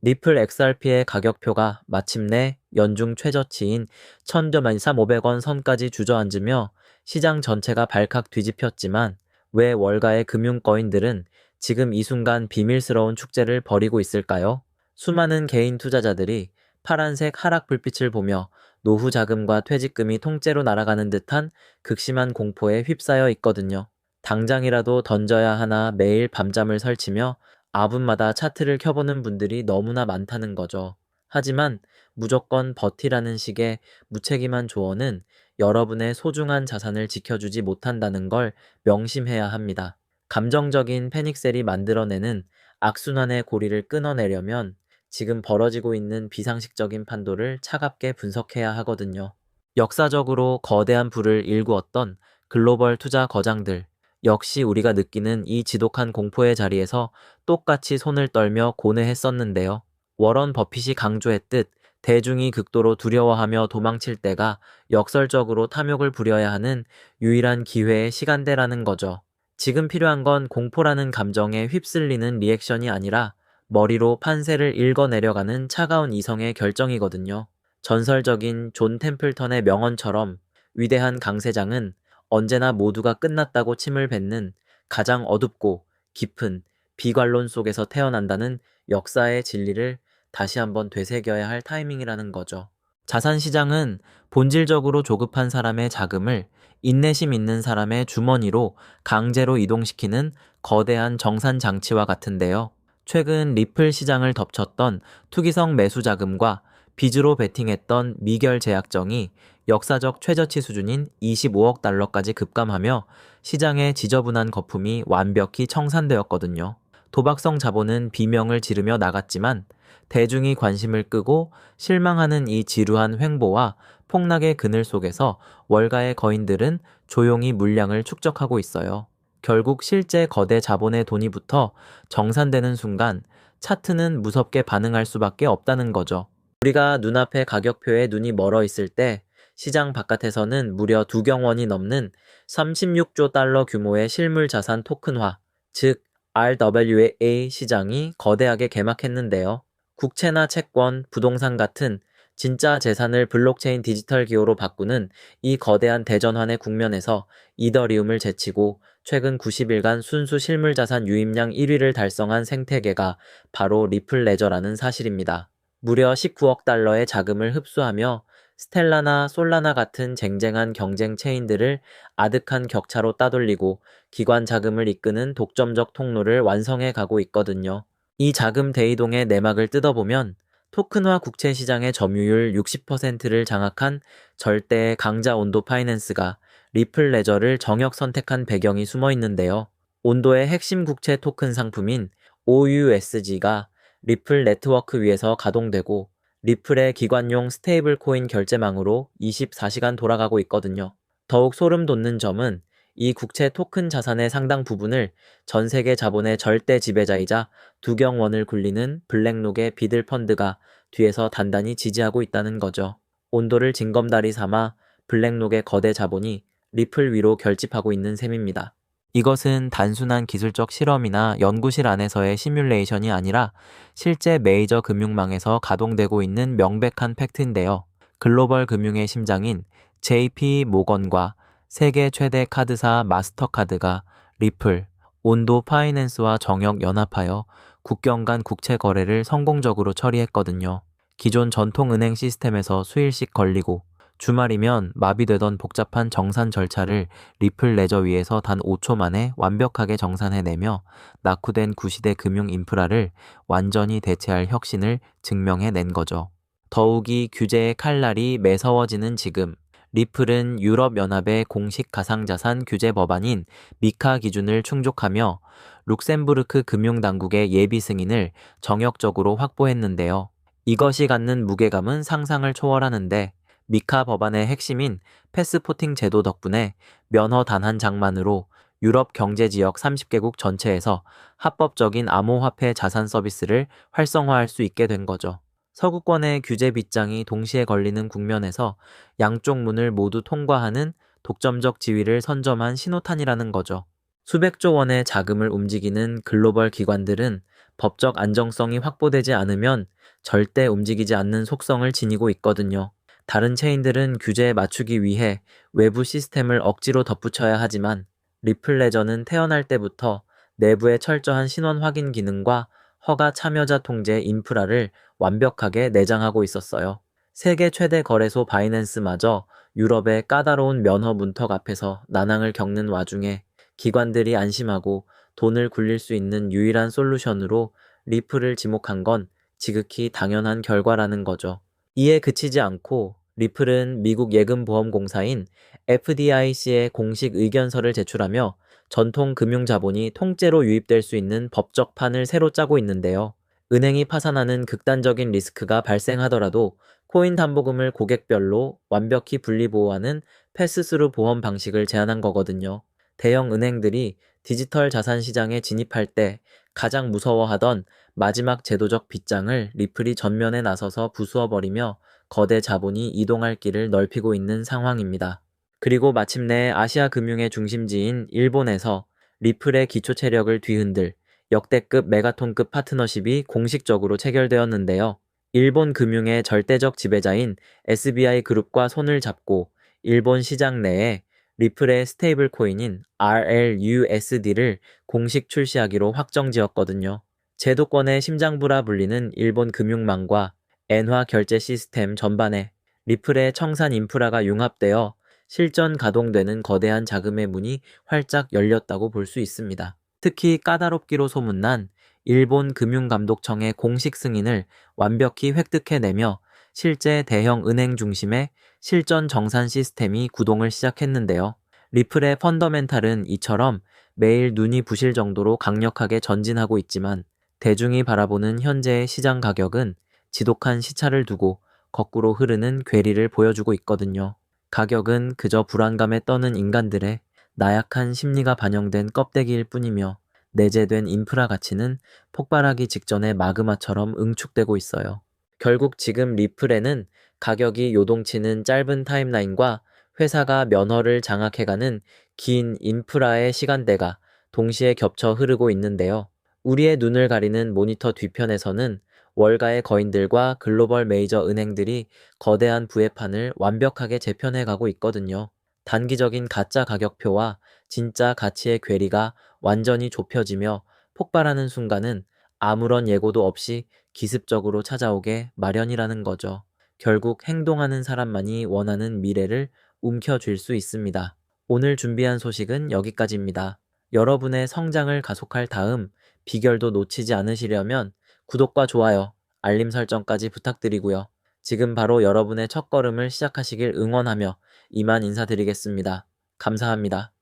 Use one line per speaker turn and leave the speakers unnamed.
리플 XRP의 가격표가 마침내 연중 최저치인 1,000.1,500원 선까지 주저앉으며 시장 전체가 발칵 뒤집혔지만 왜 월가의 금융거인들은 지금 이 순간 비밀스러운 축제를 벌이고 있을까요? 수많은 개인 투자자들이 파란색 하락 불빛을 보며 노후 자금과 퇴직금이 통째로 날아가는 듯한 극심한 공포에 휩싸여 있거든요. 당장이라도 던져야 하나 매일 밤잠을 설치며 아분마다 차트를 켜보는 분들이 너무나 많다는 거죠. 하지만 무조건 버티라는 식의 무책임한 조언은 여러분의 소중한 자산을 지켜주지 못한다는 걸 명심해야 합니다. 감정적인 패닉셀이 만들어내는 악순환의 고리를 끊어내려면 지금 벌어지고 있는 비상식적인 판도를 차갑게 분석해야 하거든요. 역사적으로 거대한 부를 일구었던 글로벌 투자 거장들, 역시 우리가 느끼는 이 지독한 공포의 자리에서 똑같이 손을 떨며 고뇌했었는데요. 워런 버핏이 강조했듯 대중이 극도로 두려워하며 도망칠 때가 역설적으로 탐욕을 부려야 하는 유일한 기회의 시간대라는 거죠. 지금 필요한 건 공포라는 감정에 휩쓸리는 리액션이 아니라 머리로 판세를 읽어내려가는 차가운 이성의 결정이거든요. 전설적인 존 템플턴의 명언처럼 위대한 강세장은 언제나 모두가 끝났다고 침을 뱉는 가장 어둡고 깊은 비관론 속에서 태어난다는 역사의 진리를 다시 한번 되새겨야 할 타이밍이라는 거죠. 자산시장은 본질적으로 조급한 사람의 자금을 인내심 있는 사람의 주머니로 강제로 이동시키는 거대한 정산 장치와 같은데요. 최근 리플 시장을 덮쳤던 투기성 매수 자금과 빚으로 베팅했던 미결 제약정이 역사적 최저치 수준인 25억 달러까지 급감하며 시장의 지저분한 거품이 완벽히 청산되었거든요. 도박성 자본은 비명을 지르며 나갔지만 대중이 관심을 끄고 실망하는 이 지루한 횡보와 폭락의 그늘 속에서 월가의 거인들은 조용히 물량을 축적하고 있어요. 결국 실제 거대 자본의 돈이 붙어 정산되는 순간 차트는 무섭게 반응할 수밖에 없다는 거죠. 우리가 눈앞의 가격표에 눈이 멀어 있을 때 시장 바깥에서는 무려 2경원이 넘는 36조 달러 규모의 실물 자산 토큰화, 즉 RWA 시장이 거대하게 개막했는데요. 국채나 채권, 부동산 같은 진짜 재산을 블록체인 디지털 기호로 바꾸는 이 거대한 대전환의 국면에서 이더리움을 제치고 최근 90일간 순수 실물 자산 유입량 1위를 달성한 생태계가 바로 리플 레저라는 사실입니다. 무려 19억 달러의 자금을 흡수하며 스텔라나 솔라나 같은 쟁쟁한 경쟁 체인들을 아득한 격차로 따돌리고 기관 자금을 이끄는 독점적 통로를 완성해 가고 있거든요. 이 자금 대이동의 내막을 뜯어보면 토큰화 국채 시장의 점유율 60%를 장악한 절대의 강자 온도 파이낸스가 리플 레저를 정역 선택한 배경이 숨어 있는데요. 온도의 핵심 국채 토큰 상품인 OUSG가 리플 네트워크 위에서 가동되고 리플의 기관용 스테이블 코인 결제망으로 24시간 돌아가고 있거든요. 더욱 소름 돋는 점은 이 국채 토큰 자산의 상당 부분을 전 세계 자본의 절대 지배자이자 두경원을 굴리는 블랙록의 비들 펀드가 뒤에서 단단히 지지하고 있다는 거죠. 온도를 징검다리 삼아 블랙록의 거대 자본이 리플 위로 결집하고 있는 셈입니다. 이것은 단순한 기술적 실험이나 연구실 안에서의 시뮬레이션이 아니라 실제 메이저 금융망에서 가동되고 있는 명백한 팩트인데요. 글로벌 금융의 심장인 JP 모건과 세계 최대 카드사 마스터카드가 리플, 온도 파이낸스와 정역 연합하여 국경 간 국채 거래를 성공적으로 처리했거든요. 기존 전통 은행 시스템에서 수일씩 걸리고 주말이면 마비되던 복잡한 정산 절차를 리플 레저 위에서 단 5초 만에 완벽하게 정산해내며 낙후된 구시대 금융 인프라를 완전히 대체할 혁신을 증명해낸 거죠. 더욱이 규제의 칼날이 매서워지는 지금, 리플은 유럽연합의 공식 가상자산 규제 법안인 미카 기준을 충족하며 룩셈부르크 금융당국의 예비 승인을 정역적으로 확보했는데요. 이것이 갖는 무게감은 상상을 초월하는데 미카 법안의 핵심인 패스포팅 제도 덕분에 면허 단 한 장만으로 유럽 경제지역 30개국 전체에서 합법적인 암호화폐 자산 서비스를 활성화할 수 있게 된 거죠. 서구권의 규제 빗장이 동시에 걸리는 국면에서 양쪽 문을 모두 통과하는 독점적 지위를 선점한 신호탄이라는 거죠. 수백조 원의 자금을 움직이는 글로벌 기관들은 법적 안정성이 확보되지 않으면 절대 움직이지 않는 속성을 지니고 있거든요. 다른 체인들은 규제에 맞추기 위해 외부 시스템을 억지로 덧붙여야 하지만 리플 레저는 태어날 때부터 내부의 철저한 신원 확인 기능과 허가 참여자 통제 인프라를 완벽하게 내장하고 있었어요. 세계 최대 거래소 바이낸스마저 유럽의 까다로운 면허 문턱 앞에서 난항을 겪는 와중에 기관들이 안심하고 돈을 굴릴 수 있는 유일한 솔루션으로 리플을 지목한 건 지극히 당연한 결과라는 거죠. 이에 그치지 않고 리플은 미국 예금보험공사인 FDIC에 공식 의견서를 제출하며 전통 금융자본이 통째로 유입될 수 있는 법적 판을 새로 짜고 있는데요. 은행이 파산하는 극단적인 리스크가 발생하더라도 코인 담보금을 고객별로 완벽히 분리보호하는 패스스루 보험 방식을 제안한 거거든요. 대형 은행들이 디지털 자산 시장에 진입할 때 가장 무서워하던 마지막 제도적 빗장을 리플이 전면에 나서서 부수어버리며 거대 자본이 이동할 길을 넓히고 있는 상황입니다. 그리고 마침내 아시아 금융의 중심지인 일본에서 리플의 기초 체력을 뒤흔들 역대급 메가톤급 파트너십이 공식적으로 체결되었는데요. 일본 금융의 절대적 지배자인 SBI 그룹과 손을 잡고 일본 시장 내에 리플의 스테이블 코인인 RLUSD를 공식 출시하기로 확정지었거든요. 제도권의 심장부라 불리는 일본 금융망과 엔화 결제 시스템 전반에 리플의 청산 인프라가 융합되어 실전 가동되는 거대한 자금의 문이 활짝 열렸다고 볼 수 있습니다. 특히 까다롭기로 소문난 일본 금융감독청의 공식 승인을 완벽히 획득해내며 실제 대형 은행 중심의 실전 정산 시스템이 구동을 시작했는데요. 리플의 펀더멘탈은 이처럼 매일 눈이 부실 정도로 강력하게 전진하고 있지만 대중이 바라보는 현재의 시장 가격은 지독한 시차를 두고 거꾸로 흐르는 괴리를 보여주고 있거든요. 가격은 그저 불안감에 떠는 인간들의 나약한 심리가 반영된 껍데기일 뿐이며 내재된 인프라 가치는 폭발하기 직전의 마그마처럼 응축되고 있어요. 결국 지금 리플에는 가격이 요동치는 짧은 타임라인과 회사가 면허를 장악해가는 긴 인프라의 시간대가 동시에 겹쳐 흐르고 있는데요. 우리의 눈을 가리는 모니터 뒤편에서는 월가의 거인들과 글로벌 메이저 은행들이 거대한 부회판을 완벽하게 재편해가고 있거든요. 단기적인 가짜 가격표와 진짜 가치의 괴리가 완전히 좁혀지며 폭발하는 순간은 아무런 예고도 없이 기습적으로 찾아오게 마련이라는 거죠. 결국 행동하는 사람만이 원하는 미래를 움켜쥘 수 있습니다. 오늘 준비한 소식은 여기까지입니다. 여러분의 성장을 가속할 다음 비결도 놓치지 않으시려면 구독과 좋아요, 알림 설정까지 부탁드리고요. 지금 바로 여러분의 첫걸음을 시작하시길 응원하며 이만 인사드리겠습니다. 감사합니다.